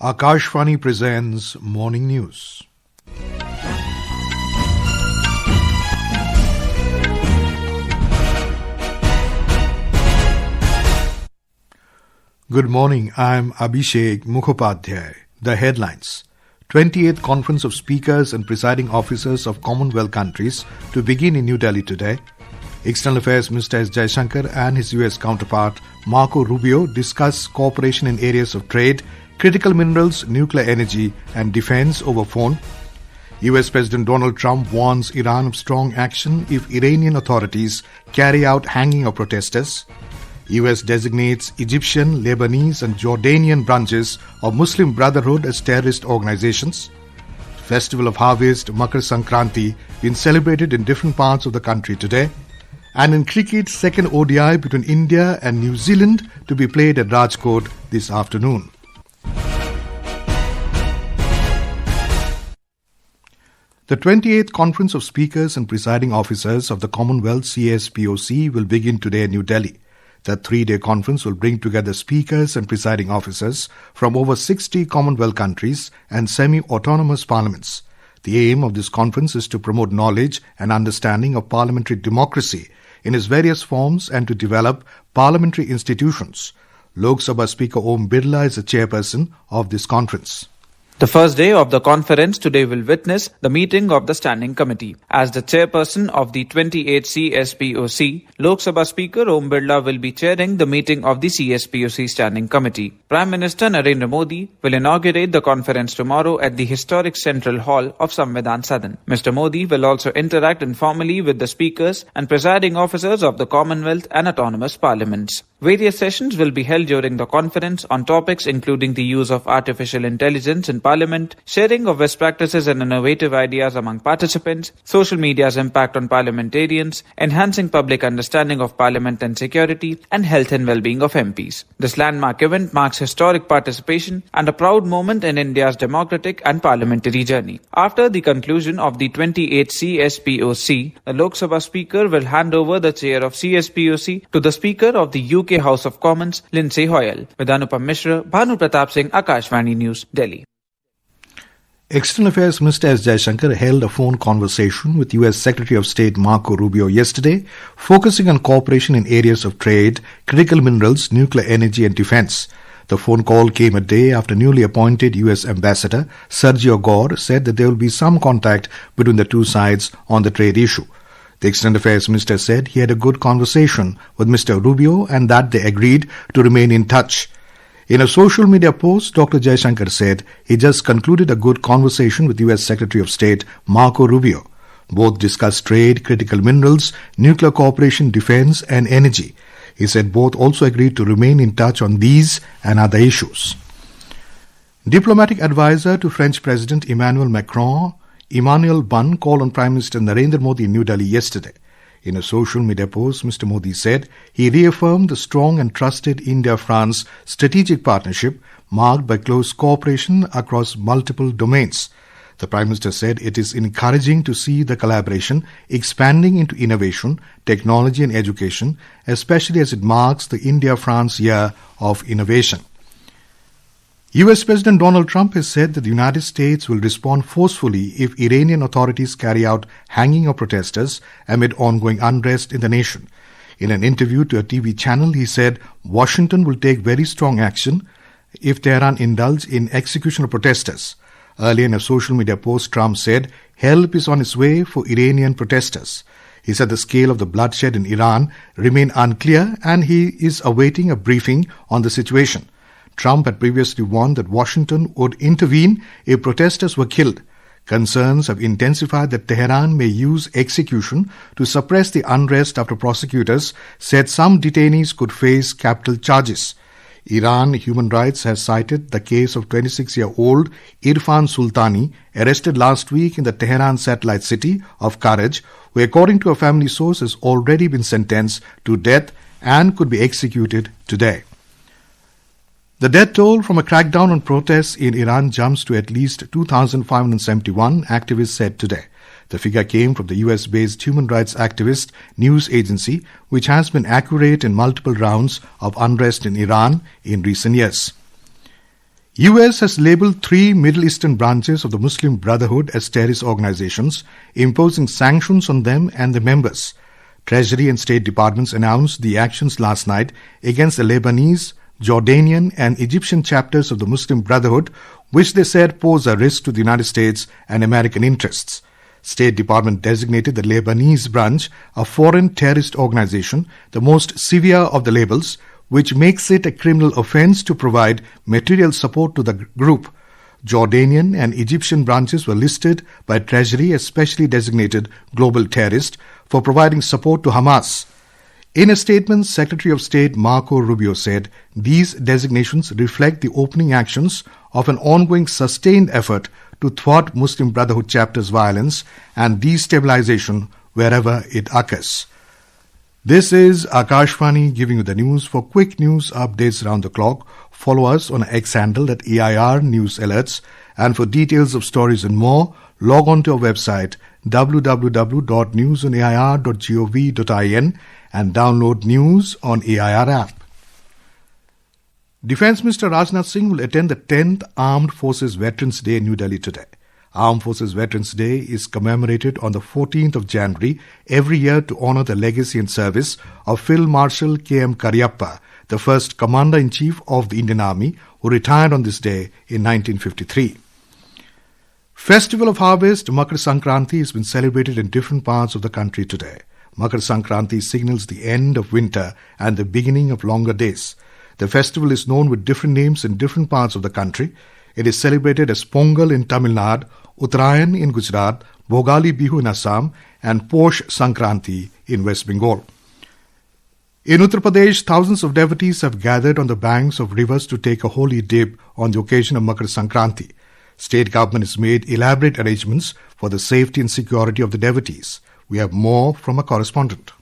Akashvani presents Morning News. Good morning, I am Abhishek Mukhopadhyay. The headlines. 28th Conference of Speakers and Presiding Officers of Commonwealth countries to begin in New Delhi today. External Affairs Minister S Jaishankar and his US counterpart Marco Rubio discuss cooperation in areas of trade, critical minerals, nuclear energy and defense over phone. US President Donald Trump warns Iran of strong action if Iranian authorities carry out hanging of protesters. US designates Egyptian, Lebanese and Jordanian branches of Muslim Brotherhood as terrorist organizations. Festival of Harvest, Makar Sankranti, been celebrated in different parts of the country today. And in cricket, second ODI between India and New Zealand to be played at Rajkot this afternoon. The 28th Conference of Speakers and Presiding Officers of the Commonwealth CSPOC will begin today in New Delhi. The three-day conference will bring together speakers and presiding officers from over 60 Commonwealth countries and semi-autonomous parliaments. The aim of this conference is to promote knowledge and understanding of parliamentary democracy in its various forms and to develop parliamentary institutions. Lok Sabha Speaker Om Birla is the chairperson of this conference. The first day of the conference today will witness the meeting of the Standing Committee. As the chairperson of the 28th CSPOC, Lok Sabha Speaker Om Birla will be chairing the meeting of the CSPOC Standing Committee. Prime Minister Narendra Modi will inaugurate the conference tomorrow at the historic Central Hall of Samvidhan Sadan. Mr. Modi will also interact informally with the speakers and presiding officers of the Commonwealth and autonomous parliaments. Various sessions will be held during the conference on topics including the use of artificial intelligence in Parliament, sharing of best practices and innovative ideas among participants, social media's impact on parliamentarians, enhancing public understanding of Parliament and security, and health and well-being of MPs. This landmark event marks historic participation and a proud moment in India's democratic and parliamentary journey. After the conclusion of the 28th CSPOC, the Lok Sabha Speaker will hand over the chair of CSPOC to the Speaker of the UK House of Commons, Lindsay Hoyle. With Anupam Mishra, Bhanu Pratap Singh, Akashvani News, Delhi. External Affairs Minister S Jaishankar held a phone conversation with US Secretary of State Marco Rubio yesterday, focusing on cooperation in areas of trade, critical minerals, nuclear energy and defense. The phone call came a day after newly appointed US Ambassador Sergio Gore said that there will be some contact between the two sides on the trade issue. The External Affairs Minister said he had a good conversation with Mr. Rubio and that they agreed to remain in touch. In a social media post, Dr. Jaishankar said he just concluded a good conversation with US Secretary of State Marco Rubio. Both discussed trade, critical minerals, nuclear cooperation, defense and energy. He said both also agreed to remain in touch on these and other issues. Diplomatic advisor to French President Emmanuel Macron, Emmanuel Bunn, called on Prime Minister Narendra Modi in New Delhi yesterday. In a social media post, Mr. Modi said he reaffirmed the strong and trusted India-France strategic partnership marked by close cooperation across multiple domains. The Prime Minister said it is encouraging to see the collaboration expanding into innovation, technology and education, especially as it marks the India-France Year of Innovation. US President Donald Trump has said that the United States will respond forcefully if Iranian authorities carry out hanging of protesters amid ongoing unrest in the nation. In an interview to a TV channel, he said Washington will take very strong action if Tehran indulges in execution of protesters. Earlier in a social media post, Trump said help is on its way for Iranian protesters. He said the scale of the bloodshed in Iran remain unclear and he is awaiting a briefing on the situation. Trump had previously warned that Washington would intervene if protesters were killed. Concerns have intensified that Tehran may use execution to suppress the unrest after prosecutors said some detainees could face capital charges. Iran Human Rights has cited the case of 26-year-old Irfan Sultani, arrested last week in the Tehran satellite city of Karaj, who according to a family source has already been sentenced to death and could be executed today. The death toll from a crackdown on protests in Iran jumps to at least 2,571, activists said today. The figure came from the US-based human rights activist news agency, which has been accurate in multiple rounds of unrest in Iran in recent years. US has labelled 3 Middle Eastern branches of the Muslim Brotherhood as terrorist organizations, imposing sanctions on them and their members. Treasury and State Departments announced the actions last night against the Lebanese, Jordanian and Egyptian chapters of the Muslim Brotherhood, which they said pose a risk to the United States and American interests. State Department designated the Lebanese branch a foreign terrorist organization, the most severe of the labels, which makes it a criminal offense to provide material support to the group. Jordanian and Egyptian branches were listed by Treasury as specially designated global terrorists for providing support to Hamas. In a statement, Secretary of State Marco Rubio said these designations reflect the opening actions of an ongoing sustained effort to thwart Muslim Brotherhood chapters' violence and destabilization wherever it occurs. This is Akashvani giving you the news. For quick news updates around the clock, follow us on X handle at AIR News Alerts. And for details of stories and more, log on to our website www.newsonair.gov.in and download news on AIR app. Defence Minister Rajnath Singh will attend the 10th Armed Forces Veterans Day in New Delhi today. Armed Forces Veterans Day is commemorated on the 14th of January every year to honour the legacy and service of Field Marshal K.M. Cariappa, the first Commander-in-Chief of the Indian Army, who retired on this day in 1953. Festival of Harvest, Makar Sankranti, has been celebrated in different parts of the country today. Makar Sankranti signals the end of winter and the beginning of longer days. The festival is known with different names in different parts of the country. It is celebrated as Pongal in Tamil Nadu, Uttarayan in Gujarat, Bhogali Bihu in Assam, and Posh Sankranti in West Bengal. In Uttar Pradesh, thousands of devotees have gathered on the banks of rivers to take a holy dip on the occasion of Makar Sankranti. State government has made elaborate arrangements for the safety and security of the devotees. We have more from a correspondent.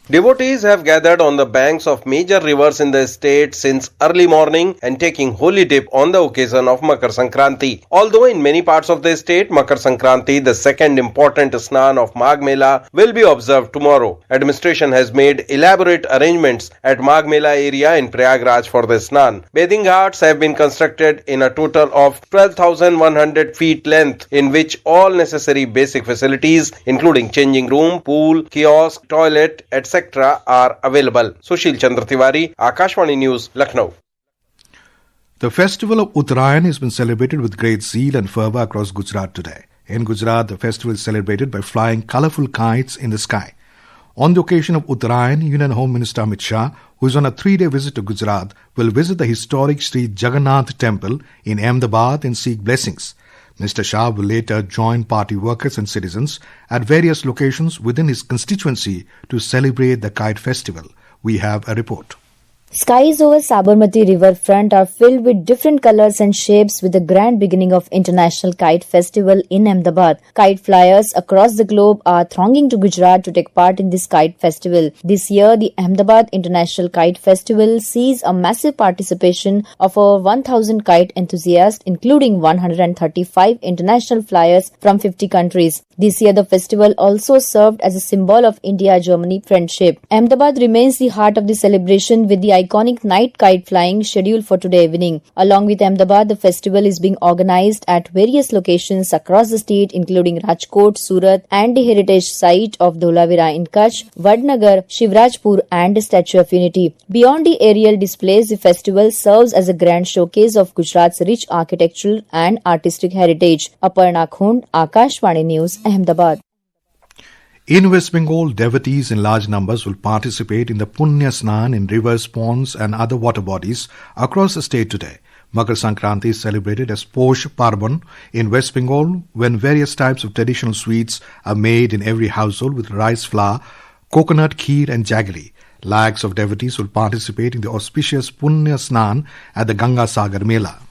Devotees have gathered on the banks of major rivers in the state since early morning and taking holy dip on the occasion of Makar Sankranti. Although in many parts of the state, Makar Sankranti, the second important Snan of Magh Mela, will be observed tomorrow. Administration has made elaborate arrangements at Magh Mela area in Prayagraj for the Snan. Bathing ghats have been constructed in a total of 12,100 feet length, in which all necessary basic facilities, including changing room, pool, kiosk, toilet, etc. are available. Sushil Chandra Tiwari, Akashvani News, Lucknow. The festival of Uttarayan has been celebrated with great zeal and fervour across Gujarat today. In Gujarat, the festival is celebrated by flying colourful kites in the sky. On the occasion of Uttarayan, Union Home Minister Amit Shah, who is on a 3-day visit to Gujarat, will visit the historic Sri Jagannath Temple in Ahmedabad and seek blessings. Mr. Shah will later join party workers and citizens at various locations within his constituency to celebrate the Kite Festival. We have a report. Skies over Sabarmati riverfront are filled with different colors and shapes with the grand beginning of International Kite Festival in Ahmedabad. Kite flyers across the globe are thronging to Gujarat to take part in this kite festival. This year, the Ahmedabad International Kite Festival sees a massive participation of over 1,000 kite enthusiasts, including 135 international flyers from 50 countries. This year, the festival also served as a symbol of India-Germany friendship. Ahmedabad remains the heart of the celebration with the iconic night kite flying scheduled for today evening. Along with Ahmedabad, the festival is being organized at various locations across the state, including Rajkot, Surat, and the heritage site of Dholavira in Kutch, Vadnagar, Shivrajpur, and the Statue of Unity. Beyond the aerial displays, the festival serves as a grand showcase of Gujarat's rich architectural and artistic heritage. Aparna Khund, Akashvani News, Ahmedabad. In West Bengal, devotees in large numbers will participate in the Punya Snan in rivers, ponds and other water bodies across the state today. Makar Sankranti is celebrated as Posh Parban in West Bengal, when various types of traditional sweets are made in every household with rice flour, coconut, kheer and jaggery. Lakhs of devotees will participate in the auspicious Punya Snan at the Ganga Sagar Mela.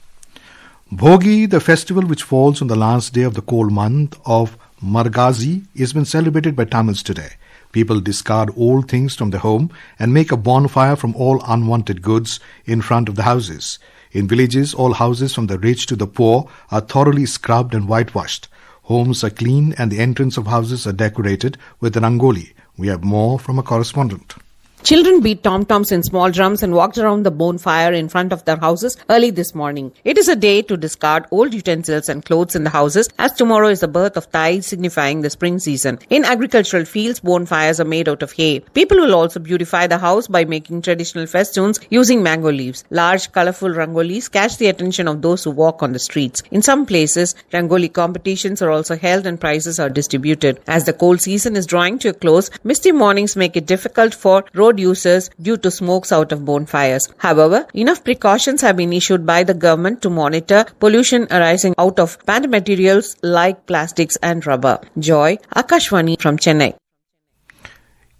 Bhogi, the festival which falls on the last day of the cold month of Margazi, has been celebrated by Tamils today. People discard old things from their home and make a bonfire from all unwanted goods in front of the houses. In villages, all houses from the rich to the poor are thoroughly scrubbed and whitewashed. Homes are clean and the entrance of houses are decorated with an rangoli. We have more from a correspondent. Children beat tom-toms in small drums and walked around the bonfire in front of their houses early this morning. It is a day to discard old utensils and clothes in the houses, as tomorrow is the birth of Thai, signifying the spring season. In agricultural fields, bonfires are made out of hay. People will also beautify the house by making traditional festoons using mango leaves. Large, colorful rangolis catch the attention of those who walk on the streets. In some places, rangoli competitions are also held and prizes are distributed. As the cold season is drawing to a close, misty mornings make it difficult for road users due to smokes out of bonfires. However, enough precautions have been issued by the government to monitor pollution arising out of banned materials like plastics and rubber. Joy, Akashvani from Chennai.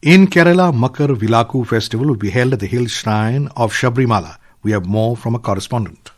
In Kerala, Makar Vilaku festival will be held at the hill shrine of Sabrimala. We have more from a correspondent.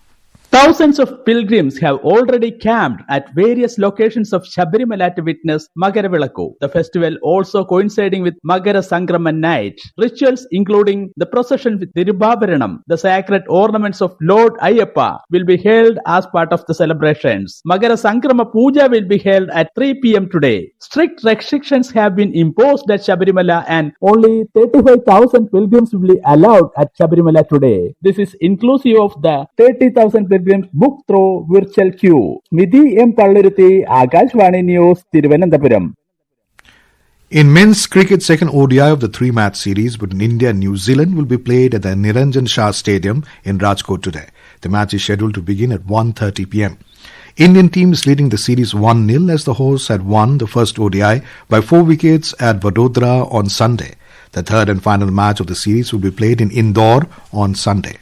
Thousands of pilgrims have already camped at various locations of Sabrimala to witness Makara Vilakku. The festival also coinciding with Makar Sankranti night. Rituals including the procession with Thiruvabaranam, the sacred ornaments of Lord Ayyappa, will be held as part of the celebrations. Makara Sankranti Puja will be held at 3 p.m. today. Strict restrictions have been imposed at Sabrimala and only 35,000 pilgrims will be allowed at Sabrimala today. This is inclusive of the 30,000 pilgrims booked through virtual queue. Midhi M. Palluruthi, Akashvani News, Thiruvananthapuram. In men's cricket, second ODI of the three-match series between India and New Zealand will be played at the Niranjan Shah Stadium in Rajkot today. The match is scheduled to begin at 1:30 p.m. Indian team is leading the series 1-0 as the hosts had won the first ODI by 4 wickets at Vadodara on Sunday. The third and final match of the series will be played in Indore on Sunday.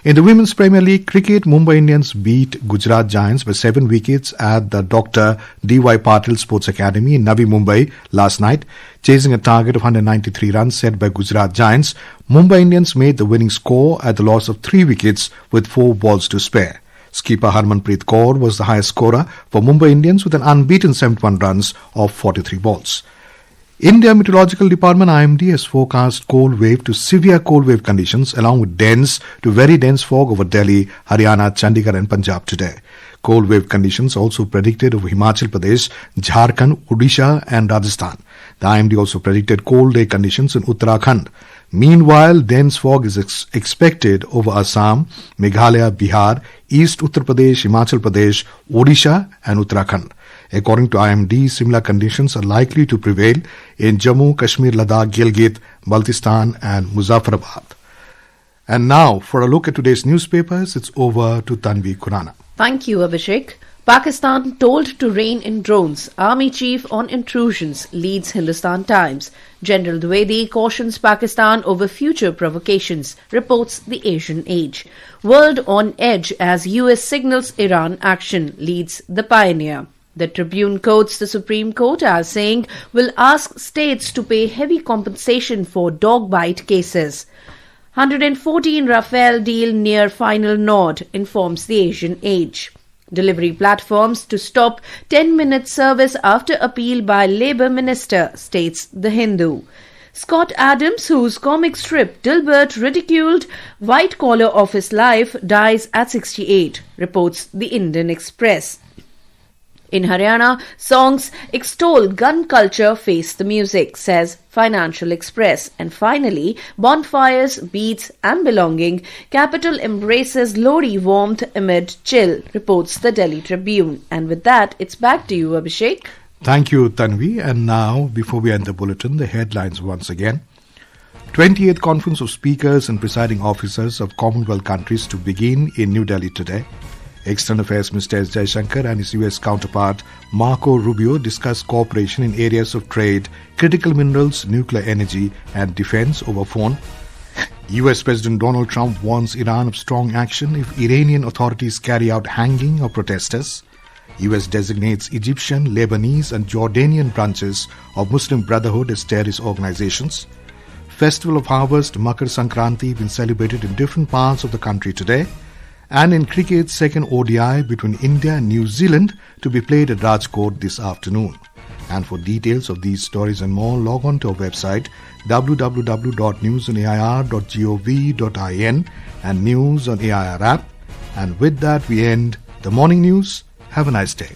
In the Women's Premier League cricket, Mumbai Indians beat Gujarat Giants by 7 wickets at the Dr. D.Y. Patil Sports Academy in Navi Mumbai last night. Chasing a target of 193 runs set by Gujarat Giants, Mumbai Indians made the winning score at the loss of 3 wickets with 4 balls to spare. Skipper Harmanpreet Kaur was the highest scorer for Mumbai Indians with an unbeaten 71 runs of 43 balls. India Meteorological Department IMD has forecast cold wave to severe cold wave conditions along with dense to very dense fog over Delhi, Haryana, Chandigarh and Punjab today. Cold wave conditions also predicted over Himachal Pradesh, Jharkhand, Odisha and Rajasthan. The IMD also predicted cold day conditions in Uttarakhand. Meanwhile, dense fog is expected over Assam, Meghalaya, Bihar, East Uttar Pradesh, Himachal Pradesh, Odisha and Uttarakhand. According to IMD, similar conditions are likely to prevail in Jammu, Kashmir, Ladakh, Gilgit, Baltistan and Muzaffarabad. And now, for a look at today's newspapers, it's over to Tanvi Khurana. Thank you, Abhishek. Pakistan told to rein in drones. Army chief on intrusions, leads Hindustan Times. General Dwivedi cautions Pakistan over future provocations, reports the Asian Age. World on edge as US signals Iran action, leads The Pioneer. The Tribune quotes the Supreme Court as saying will ask states to pay heavy compensation for dog bite cases. 114 Rafale deal near final nod, informs the Asian Age. Delivery platforms to stop 10-minute service after appeal by Labour Minister, states The Hindu. Scott Adams, whose comic strip Dilbert ridiculed white-collar office life, dies at 68, reports the Indian Express. In Haryana, songs extol gun culture face the music, says Financial Express. And finally, bonfires, beats and belonging. Capital embraces Lodi warmth amid chill, reports the Delhi Tribune. And with that, it's back to you, Abhishek. Thank you, Tanvi. And now, before we end the bulletin, the headlines once again. 28th Conference of Speakers and Presiding Officers of Commonwealth countries to begin in New Delhi today. External Affairs Minister S Jaishankar and his US counterpart Marco Rubio discussed cooperation in areas of trade, critical minerals, nuclear energy and defense over phone. US President Donald Trump warns Iran of strong action if Iranian authorities carry out hanging of protesters. US designates Egyptian, Lebanese and Jordanian branches of Muslim Brotherhood as terrorist organizations. Festival of Harvest, Makar Sankranti, been celebrated in different parts of the country today. And in cricket, second ODI between India and New Zealand to be played at Rajkot this afternoon. And for details of these stories and more, log on to our website www.newsonair.gov.in and News on AIR app. And with that, we end the morning news. Have a nice day.